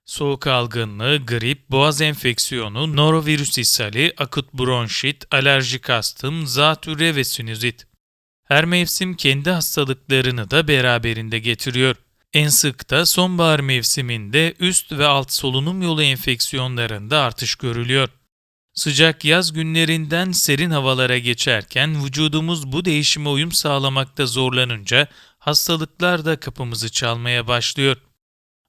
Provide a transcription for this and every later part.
Soğuk algınlığı, grip, boğaz enfeksiyonu, norovirüs ishali, akut bronşit, alerjik astım, zatürre ve sinüzit. Her mevsim kendi hastalıklarını da beraberinde getiriyor. En sık da sonbahar mevsiminde üst ve alt solunum yolu enfeksiyonlarında artış görülüyor. Sıcak yaz günlerinden serin havalara geçerken vücudumuz bu değişime uyum sağlamakta zorlanınca hastalıklar da kapımızı çalmaya başlıyor.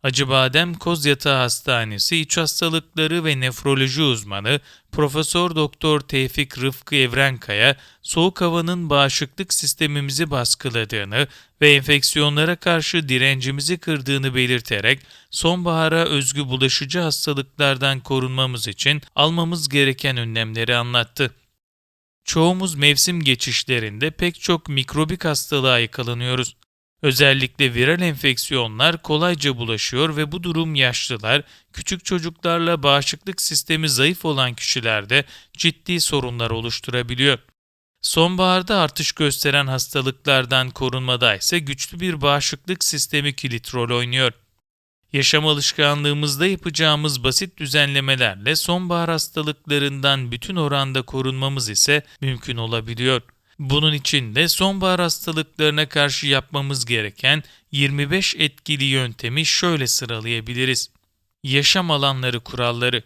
Acıbadem Kozyatağı Hastanesi İç Hastalıkları ve Nefroloji uzmanı Profesör Doktor Tevfik Rıfkı Evrenkaya, soğuk havanın bağışıklık sistemimizi baskıladığını ve enfeksiyonlara karşı direncimizi kırdığını belirterek sonbahara özgü bulaşıcı hastalıklardan korunmamız için almamız gereken önlemleri anlattı. Çoğumuz mevsim geçişlerinde pek çok mikrobik hastalığa yakalanıyoruz. Özellikle viral enfeksiyonlar kolayca bulaşıyor ve bu durum yaşlılar, küçük çocuklarla bağışıklık sistemi zayıf olan kişilerde ciddi sorunlar oluşturabiliyor. Sonbaharda artış gösteren hastalıklardan korunmada ise güçlü bir bağışıklık sistemi kilit rol oynuyor. Yaşam alışkanlığımızda yapacağımız basit düzenlemelerle sonbahar hastalıklarından bütün oranda korunmamız ise mümkün olabiliyor. Bunun için de sonbahar hastalıklarına karşı yapmamız gereken 25 etkili yöntemi şöyle sıralayabiliriz. Yaşam alanları kuralları.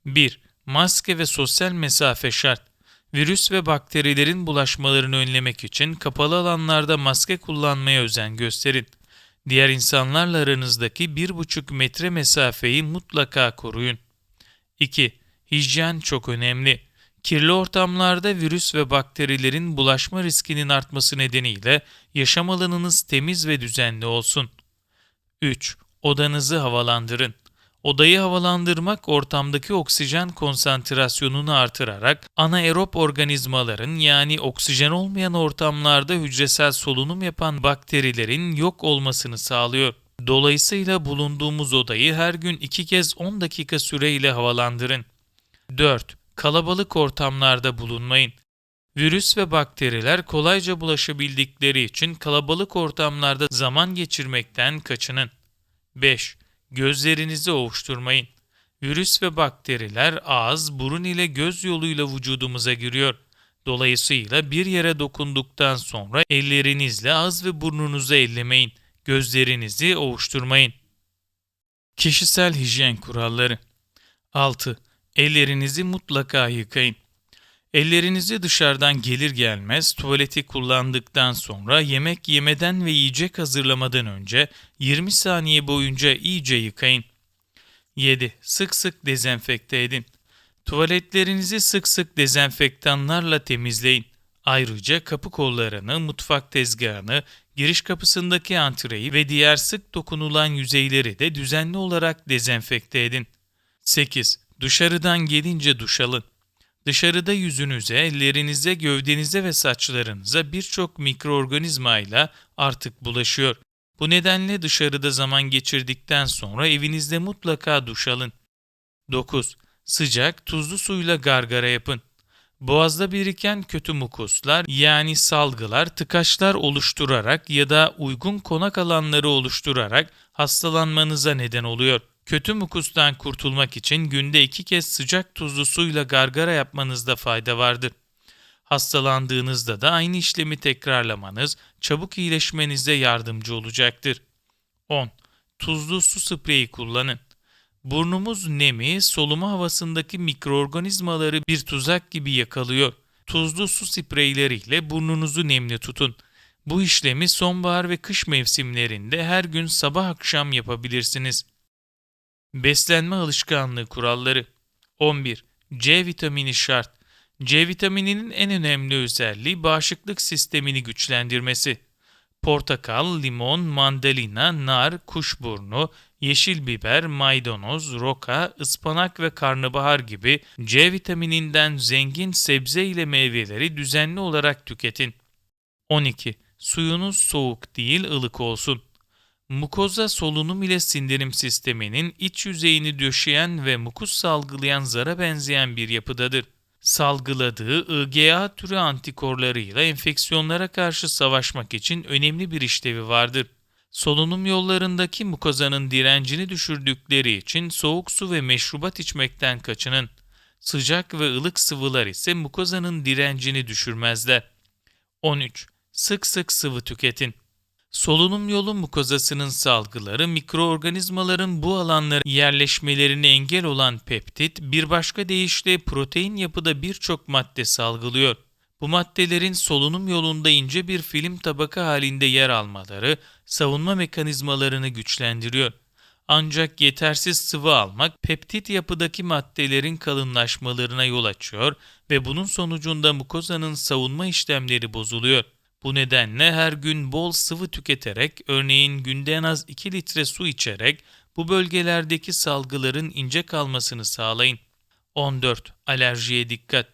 1. Maske ve sosyal mesafe şart. Virüs ve bakterilerin bulaşmalarını önlemek için kapalı alanlarda maske kullanmaya özen gösterin. Diğer insanlarla aranızdaki 1,5 metre mesafeyi mutlaka koruyun. 2. Hijyen çok önemli. Kirli ortamlarda virüs ve bakterilerin bulaşma riskinin artması nedeniyle yaşam alanınız temiz ve düzenli olsun. 3. Odanızı havalandırın. Odayı havalandırmak ortamdaki oksijen konsantrasyonunu artırarak anaerob organizmaların yani oksijen olmayan ortamlarda hücresel solunum yapan bakterilerin yok olmasını sağlıyor. Dolayısıyla bulunduğumuz odayı her gün 2 kez 10 dakika süreyle havalandırın. 4. Kalabalık ortamlarda bulunmayın. Virüs ve bakteriler kolayca bulaşabildikleri için kalabalık ortamlarda zaman geçirmekten kaçının. 5. Gözlerinizi ovuşturmayın. Virüs ve bakteriler ağız, burun ile göz yoluyla vücudumuza giriyor. Dolayısıyla bir yere dokunduktan sonra ellerinizle ağız ve burnunuzu ellemeyin. Gözlerinizi ovuşturmayın. Kişisel hijyen kuralları. 6. Ellerinizi mutlaka yıkayın. Ellerinizi dışarıdan gelir gelmez tuvaleti kullandıktan sonra yemek yemeden ve yiyecek hazırlamadan önce 20 saniye boyunca iyice yıkayın. 7. Sık sık dezenfekte edin. Tuvaletlerinizi sık sık dezenfektanlarla temizleyin. Ayrıca kapı kollarını, mutfak tezgahını, giriş kapısındaki antreyi ve diğer sık dokunulan yüzeyleri de düzenli olarak dezenfekte edin. 8. Dışarıdan gelince duş alın. Dışarıda yüzünüze, ellerinize, gövdenize ve saçlarınıza birçok mikroorganizmayla artık bulaşıyor. Bu nedenle dışarıda zaman geçirdikten sonra evinizde mutlaka duş alın. 9. Sıcak, tuzlu suyla gargara yapın. Boğazda biriken kötü mukuslar yani salgılar, tıkaçlar oluşturarak ya da uygun konak alanları oluşturarak hastalanmanıza neden oluyor. Kötü mukustan kurtulmak için günde 2 kez sıcak tuzlu suyla gargara yapmanızda fayda vardır. Hastalandığınızda da aynı işlemi tekrarlamanız çabuk iyileşmenize yardımcı olacaktır. 10. Tuzlu su spreyi kullanın. Burnumuz nemi, soluma havasındaki mikroorganizmaları bir tuzak gibi yakalıyor. Tuzlu su spreyleriyle burnunuzu nemli tutun. Bu işlemi sonbahar ve kış mevsimlerinde her gün sabah akşam yapabilirsiniz. Beslenme alışkanlığı kuralları. 11. C vitamini şart. C vitamininin en önemli özelliği bağışıklık sistemini güçlendirmesi. Portakal, limon, mandalina, nar, kuşburnu, yeşil biber, maydanoz, roka, ıspanak ve karnabahar gibi C vitamininden zengin sebze ile meyveleri düzenli olarak tüketin. 12. Suyunuz soğuk değil, ılık olsun. Mukoza solunum ile sindirim sisteminin iç yüzeyini döşeyen ve mukus salgılayan zara benzeyen bir yapıdadır. Salgıladığı IgA türü antikorlarıyla enfeksiyonlara karşı savaşmak için önemli bir işlevi vardır. Solunum yollarındaki mukozanın direncini düşürdükleri için soğuk su ve meşrubat içmekten kaçının. Sıcak ve ılık sıvılar ise mukozanın direncini düşürmezler. 13. Sık sık sıvı tüketin. Solunum yolu mukozasının salgıları mikroorganizmaların bu alanlara yerleşmelerine engel olan peptit, bir başka deyişle protein yapıda birçok madde salgılıyor. Bu maddelerin solunum yolunda ince bir film tabaka halinde yer almaları savunma mekanizmalarını güçlendiriyor. Ancak yetersiz sıvı almak peptit yapıdaki maddelerin kalınlaşmalarına yol açıyor ve bunun sonucunda mukozanın savunma işlemleri bozuluyor. Bu nedenle her gün bol sıvı tüketerek, örneğin günde en az 2 litre su içerek bu bölgelerdeki salgıların ince kalmasını sağlayın. 14. Alerjiye dikkat.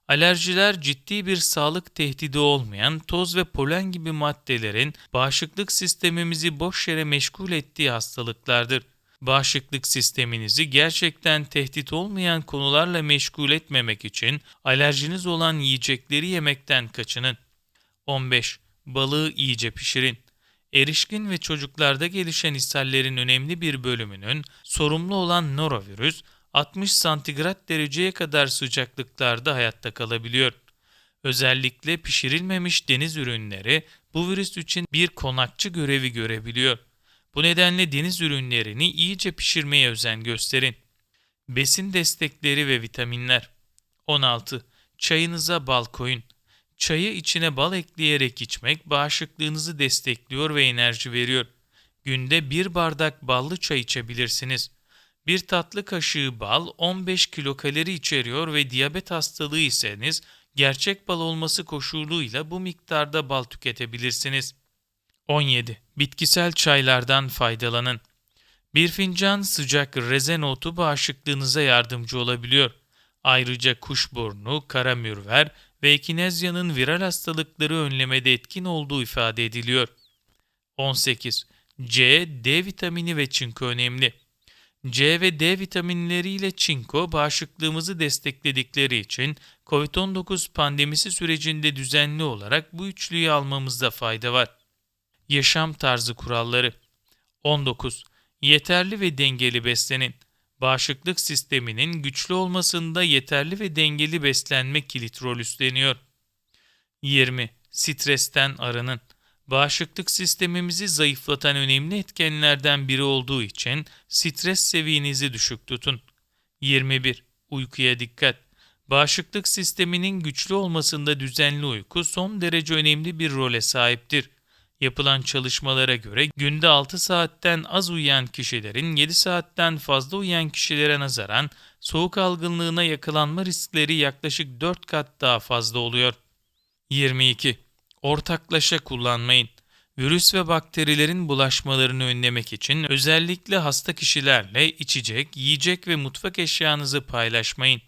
Alerjiler ciddi bir sağlık tehdidi olmayan toz ve polen gibi maddelerin bağışıklık sistemimizi boş yere meşgul ettiği hastalıklardır. Bağışıklık sisteminizi gerçekten tehdit olmayan konularla meşgul etmemek için alerjiniz olan yiyecekleri yemekten kaçının. 15. Balığı iyice pişirin. Erişkin ve çocuklarda gelişen ishallerin önemli bir bölümünün sorumlu olan norovirüs 60 santigrat dereceye kadar sıcaklıklarda hayatta kalabiliyor. Özellikle pişirilmemiş deniz ürünleri bu virüs için bir konakçı görevi görebiliyor. Bu nedenle deniz ürünlerini iyice pişirmeye özen gösterin. Besin destekleri ve vitaminler. 16. Çayınıza bal koyun. Çayı içine bal ekleyerek içmek bağışıklığınızı destekliyor ve enerji veriyor. Günde bir bardak ballı çay içebilirsiniz. Bir tatlı kaşığı bal 15 kilokalori içeriyor ve diyabet hastalığı iseniz gerçek bal olması koşuluyla bu miktarda bal tüketebilirsiniz. 17. Bitkisel çaylardan faydalanın. Bir fincan sıcak rezen otu bağışıklığınıza yardımcı olabiliyor. Ayrıca kuşburnu, karamürver ve ekinezyanın viral hastalıkları önlemede etkin olduğu ifade ediliyor. 18. C, D vitamini ve çinko önemli. C ve D vitaminleriyle çinko bağışıklığımızı destekledikleri için COVID-19 pandemisi sürecinde düzenli olarak bu üçlüyü almamızda fayda var. Yaşam tarzı kuralları. 19. Yeterli ve dengeli beslenin. Bağışıklık sisteminin güçlü olmasında yeterli ve dengeli beslenme kilit rol üstleniyor. 20. Stresten arının. Bağışıklık sistemimizi zayıflatan önemli etkenlerden biri olduğu için stres seviyenizi düşük tutun. 21. Uykuya dikkat. Bağışıklık sisteminin güçlü olmasında düzenli uyku son derece önemli bir role sahiptir. Yapılan çalışmalara göre günde 6 saatten az uyuyan kişilerin 7 saatten fazla uyuyan kişilere nazaran soğuk algınlığına yakalanma riskleri yaklaşık 4 kat daha fazla oluyor. 22. Ortaklaşa kullanmayın. Virüs ve bakterilerin bulaşmalarını önlemek için özellikle hasta kişilerle içecek, yiyecek ve mutfak eşyanızı paylaşmayın.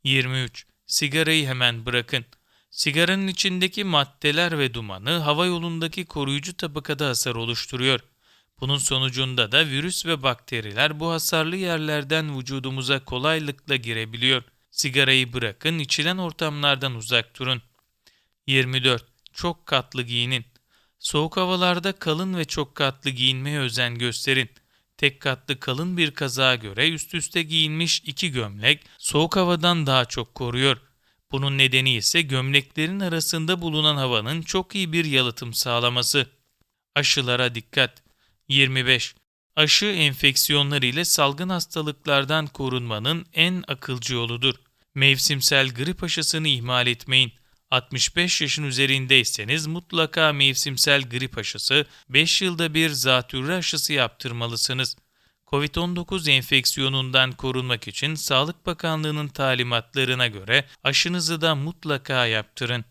23. Sigarayı hemen bırakın. Sigaranın içindeki maddeler ve dumanı hava yolundaki koruyucu tabakada hasar oluşturuyor. Bunun sonucunda da virüs ve bakteriler bu hasarlı yerlerden vücudumuza kolaylıkla girebiliyor. Sigarayı bırakın, içilen ortamlardan uzak durun. 24. Çok katlı giyinin. Soğuk havalarda kalın ve çok katlı giyinmeye özen gösterin. Tek katlı kalın bir kazağa göre üst üste giyinmiş 2 gömlek soğuk havadan daha çok koruyor. Bunun nedeni ise gömleklerin arasında bulunan havanın çok iyi bir yalıtım sağlaması. Aşılara dikkat. 25. Aşı enfeksiyonlar ile salgın hastalıklardan korunmanın en akılcı yoludur. Mevsimsel grip aşısını ihmal etmeyin. 65 yaşın üzerindeyseniz mutlaka mevsimsel grip aşısı, 5 yılda bir zatürre aşısı yaptırmalısınız. COVID-19 enfeksiyonundan korunmak için Sağlık Bakanlığı'nın talimatlarına göre aşınızı da mutlaka yaptırın.